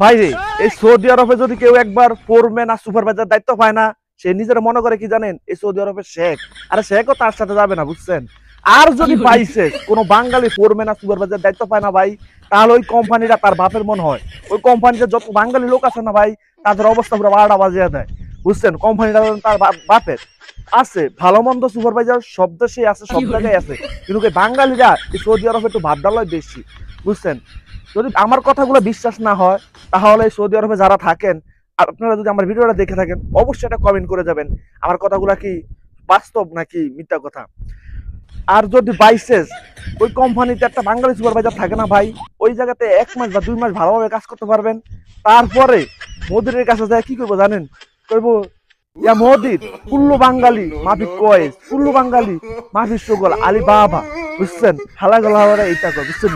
ভাই রে, এই সৌদি আরবে যদি কেউ একবার ফোরম্যান আর সুপারভাইজার দায়িত্ব পায় না, সে নিজের মনে করে কি জানেন, এই সৌদি আরবের শেখ। আরে শেখও তার সাথে যাবে না, বুঝছেন? আর যদি পাইছে কোন বাঙালি ফোরম্যান আর সুপারভাইজার দায়িত্ব পায় না ভাই, তাহলে ওই কোম্পানিটা তার বাপের মন হয়। ওই কোম্পানিতে যত বাঙালি লোক আছে না ভাই, তাদের অবস্থা পুরো 12টা বাজিয়ে দেয়, বুঝছেন? কোম্পানিটা তার বাপের আছে। ভালো মন্দ সুপারভাইজার সব দেশে আছে, সব জায়গায় আছে, কিন্তু এই বাঙালিরা এই সৌদি আরবে একটু ভাত ডালায় বেশি, বুঝছেন? যদি আমার কথাগুলো বিশ্বাস না হয়, তাহলে সৌদি আরবে যারা থাকেন, আর আপনারা যদি আমার ভিডিওটা দেখে থাকেন, অবশ্যই একটা কমেন্ট করে যাবেন আমার কথাগুলো কি বাস্তব নাকি মিথ্যা কথা। আর যদি বাইসেস ওই কোম্পানিতে একটা বাঙালি সুপারভাইজার থাকে না ভাই, ওই জায়গাতে 1 মাস বা 2 মাস ভালোভাবে কাজ করতে পারবেন। তারপরে মোদির কাছে যায় কি করবো জানেন? করবো, ইয়া মোদির কুল্লু বাঙালি মাফি কয়েস, কুল্লু বাঙালি মাফি সুগল আলী বাবা, বুঝছেন? হালা গলা এইটা কর, বুঝছেন?